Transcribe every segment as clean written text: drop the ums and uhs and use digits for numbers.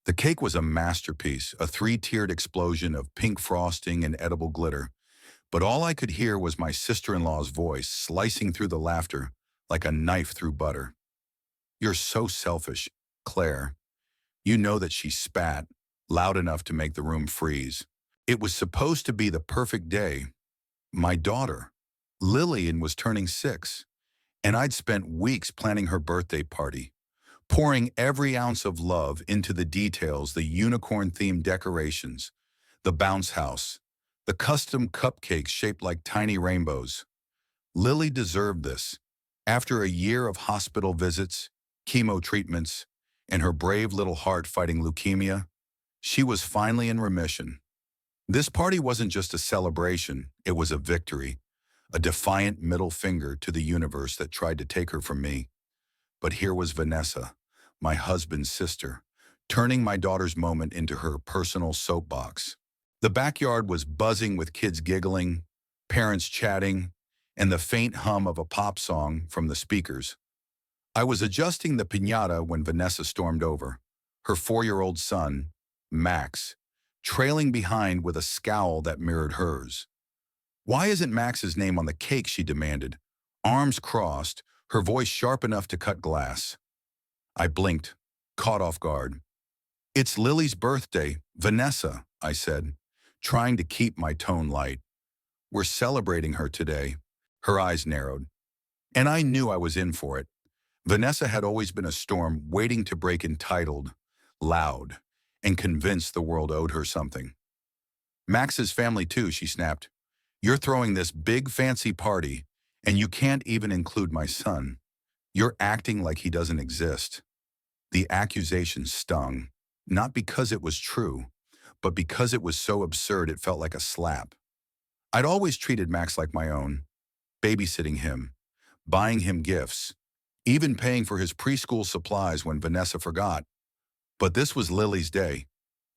The cake was a masterpiece, a three-tiered explosion of pink frosting and edible glitter. But all I could hear was my sister-in-law's voice slicing through the laughter like a knife through butter. "You're so selfish, Claire." You know that she spat, loud enough to make the room freeze. It was supposed to be the perfect day. My daughter, Lillian, was turning 6, and I'd spent weeks planning her birthday party, pouring every ounce of love into the details, the unicorn-themed decorations, the bounce house, the custom cupcakes shaped like tiny rainbows. Lily deserved this. After a year of hospital visits, chemo treatments, and her brave little heart fighting leukemia, she was finally in remission. This party wasn't just a celebration, it was a victory, a defiant middle finger to the universe that tried to take her from me. But here was Vanessa, my husband's sister, turning my daughter's moment into her personal soapbox. The backyard was buzzing with kids giggling, parents chatting, and the faint hum of a pop song from the speakers. I was adjusting the piñata when Vanessa stormed over, her 4-year-old son, Max, trailing behind with a scowl that mirrored hers. "Why isn't Max's name on the cake?" she demanded, arms crossed, her voice sharp enough to cut glass. I blinked, caught off guard. "It's Lily's birthday, Vanessa," I said, trying to keep my tone light. "We're celebrating her today." Her eyes narrowed, and I knew I was in for it. Vanessa had always been a storm waiting to break, entitled, loud, and convinced the world owed her something. "Max's family too," she snapped. "You're throwing this big fancy party, and you can't even include my son. You're acting like he doesn't exist." The accusation stung, not because it was true, but because it was so absurd it felt like a slap. I'd always treated Max like my own, babysitting him, buying him gifts, even paying for his preschool supplies when Vanessa forgot. But this was Lily's day,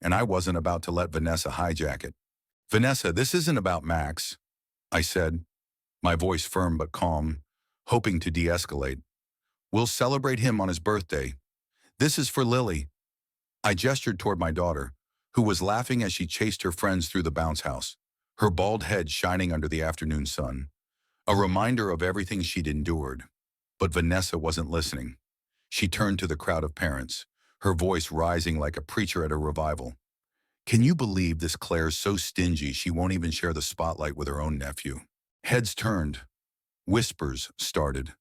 and I wasn't about to let Vanessa hijack it. "Vanessa, this isn't about Max," I said, my voice firm but calm, hoping to de-escalate. "We'll celebrate him on his birthday. This is for Lily." I gestured toward my daughter, who was laughing as she chased her friends through the bounce house, her bald head shining under the afternoon sun, a reminder of everything she'd endured. But Vanessa wasn't listening. She turned to the crowd of parents, her voice rising like a preacher at a revival. "Can you believe this Claire's so stingy she won't even share the spotlight with her own nephew?" Heads turned. Whispers started.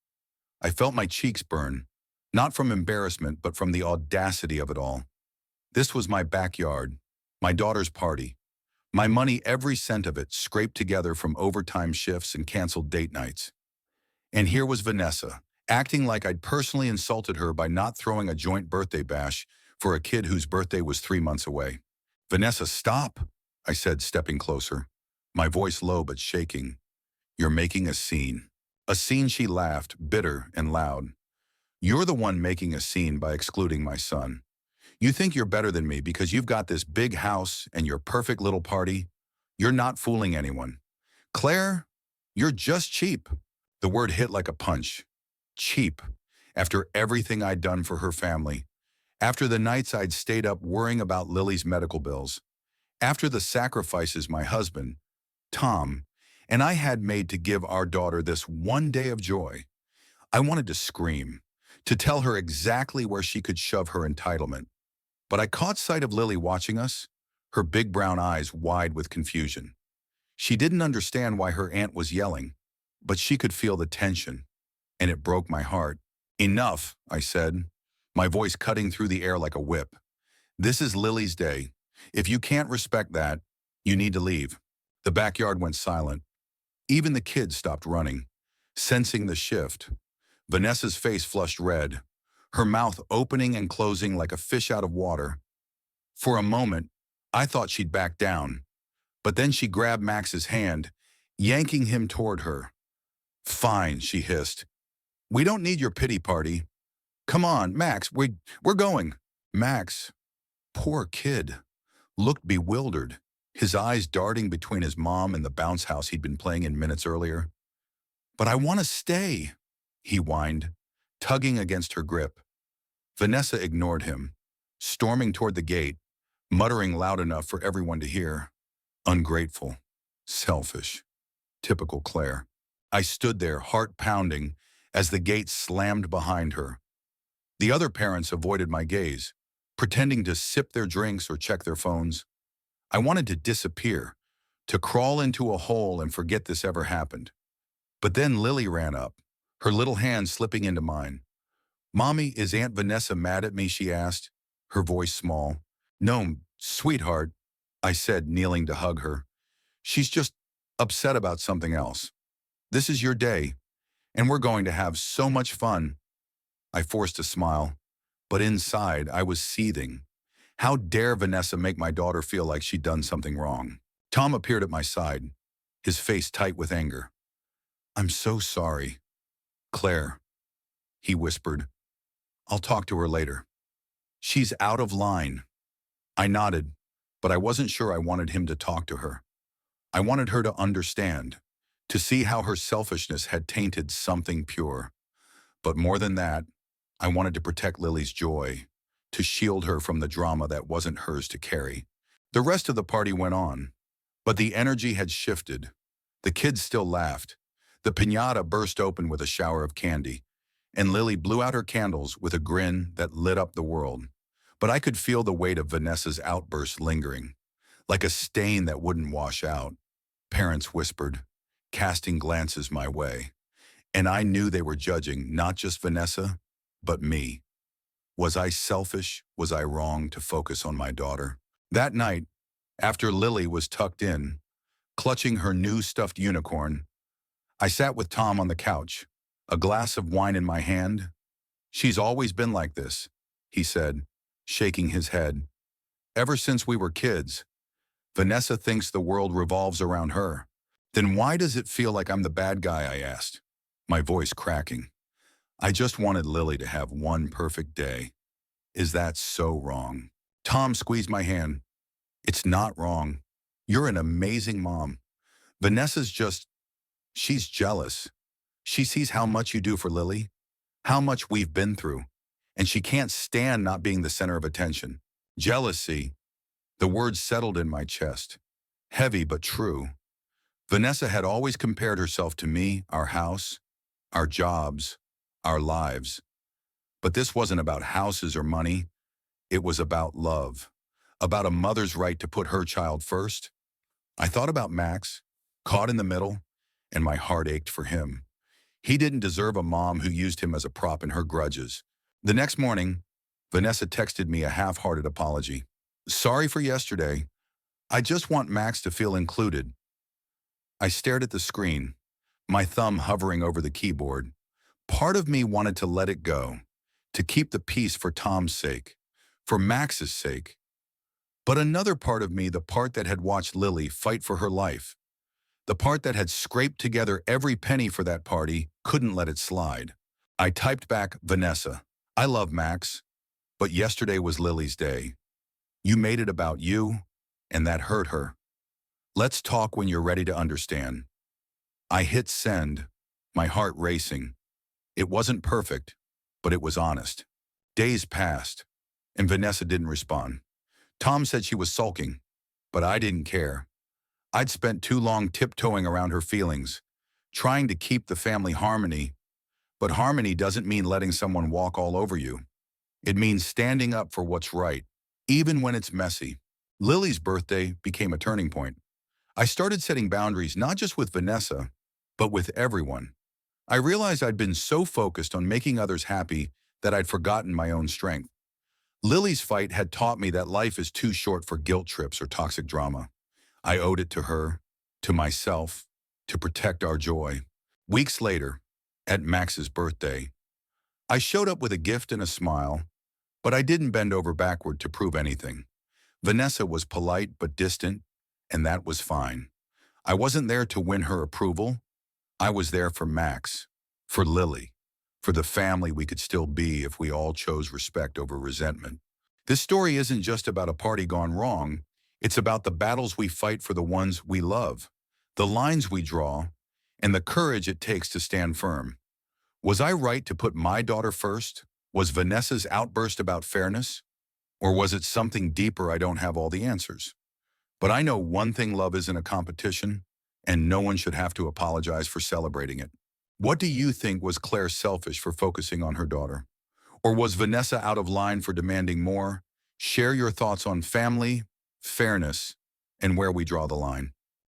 I felt my cheeks burn, not from embarrassment but from the audacity of it all. This was my backyard, my daughter's party, my money, every cent of it, scraped together from overtime shifts and canceled date nights. And here was Vanessa, acting like I'd personally insulted her by not throwing a joint birthday bash for a kid whose birthday was 3 months away. "Vanessa, stop," I said, stepping closer, my voice low but shaking. "You're making a scene." A scene, she laughed, bitter and loud. "You're the one making a scene by excluding my son. You think you're better than me because you've got this big house and your perfect little party. You're not fooling anyone. Claire, you're just cheap." The word hit like a punch. Cheap. After everything I'd done for her family. After the nights I'd stayed up worrying about Lily's medical bills. After the sacrifices my husband, Tom, and I had made to give our daughter this one day of joy. I wanted to scream, to tell her exactly where she could shove her entitlement. But I caught sight of Lily watching us, her big brown eyes wide with confusion. She didn't understand why her aunt was yelling, but she could feel the tension, and it broke my heart. "Enough," I said, my voice cutting through the air like a whip. "This is Lily's day. If you can't respect that, you need to leave." The backyard went silent. Even the kids stopped running, sensing the shift. Vanessa's face flushed red, her mouth opening and closing like a fish out of water. For a moment, I thought she'd back down, but then she grabbed Max's hand, yanking him toward her. "Fine," she hissed. "We don't need your pity party. Come on, Max, we're going." Max, poor kid, looked bewildered, his eyes darting between his mom and the bounce house he'd been playing in minutes earlier. "But I want to stay," he whined, tugging against her grip. Vanessa ignored him, storming toward the gate, muttering loud enough for everyone to hear. Ungrateful. Selfish. Typical Claire. I stood there, heart pounding, as the gate slammed behind her. The other parents avoided my gaze, pretending to sip their drinks or check their phones. I wanted to disappear, to crawl into a hole and forget this ever happened. But then Lily ran up, her little hand slipping into mine. "Mommy, is Aunt Vanessa mad at me?" she asked, her voice small. "No, sweetheart," I said, kneeling to hug her. "She's just upset about something else. This is your day, and we're going to have so much fun." I forced a smile, but inside I was seething. How dare Vanessa make my daughter feel like she'd done something wrong? Tom appeared at my side, his face tight with anger. "I'm so sorry, Claire," he whispered. "I'll talk to her later." "She's out of line." I nodded, but I wasn't sure I wanted him to talk to her. I wanted her to understand, to see how her selfishness had tainted something pure. But more than that, I wanted to protect Lily's joy, to shield her from the drama that wasn't hers to carry. The rest of the party went on, but the energy had shifted. The kids still laughed. The piñata burst open with a shower of candy, and Lily blew out her candles with a grin that lit up the world. But I could feel the weight of Vanessa's outburst lingering, like a stain that wouldn't wash out. Parents whispered, casting glances my way. And I knew they were judging not just Vanessa, but me. Was I selfish? Was I wrong to focus on my daughter? That night, after Lily was tucked in, clutching her new stuffed unicorn, I sat with Tom on the couch, a glass of wine in my hand. "She's always been like this," he said, shaking his head. "Ever since we were kids. Vanessa thinks the world revolves around her." "Then why does it feel like I'm the bad guy?" I asked, my voice cracking. "I just wanted Lily to have one perfect day." "Is that so wrong?" Tom squeezed my hand. "It's not wrong. You're an amazing mom. Vanessa's she's jealous. She sees how much you do for Lily, how much we've been through, and she can't stand not being the center of attention." Jealousy. The words settled in my chest. Heavy but true. Vanessa had always compared herself to me, our house, our jobs, our lives. But this wasn't about houses or money. It was about love, about a mother's right to put her child first. I thought about Max, caught in the middle, and my heart ached for him. He didn't deserve a mom who used him as a prop in her grudges. The next morning, Vanessa texted me a half-hearted apology. "Sorry for yesterday. I just want Max to feel included." I stared at the screen, my thumb hovering over the keyboard. Part of me wanted to let it go, to keep the peace for Tom's sake, for Max's sake. But another part of me, the part that had watched Lily fight for her life, the part that had scraped together every penny for that party, couldn't let it slide. I typed back, "Vanessa, I love Max, but yesterday was Lily's day. You made it about you, and that hurt her. Let's talk when you're ready to understand." I hit send, my heart racing. It wasn't perfect, but it was honest. Days passed, and Vanessa didn't respond. Tom said she was sulking, but I didn't care. I'd spent too long tiptoeing around her feelings, trying to keep the family harmony. But harmony doesn't mean letting someone walk all over you. It means standing up for what's right, even when it's messy. Lily's birthday became a turning point. I started setting boundaries not just with Vanessa, but with everyone. I realized I'd been so focused on making others happy that I'd forgotten my own strength. Lily's fight had taught me that life is too short for guilt trips or toxic drama. I owed it to her, to myself, to protect our joy. Weeks later, at Max's birthday, I showed up with a gift and a smile, but I didn't bend over backward to prove anything. Vanessa was polite but distant, and that was fine. I wasn't there to win her approval. I was there for Max, for Lily, for the family we could still be if we all chose respect over resentment. This story isn't just about a party gone wrong. It's about the battles we fight for the ones we love, the lines we draw, and the courage it takes to stand firm. Was I right to put my daughter first? Was Vanessa's outburst about fairness? Or was it something deeper? I don't have all the answers. But I know one thing: love isn't a competition, and no one should have to apologize for celebrating it. What do you think? Was Claire selfish for focusing on her daughter? Or was Vanessa out of line for demanding more? Share your thoughts on family, fairness, and where we draw the line.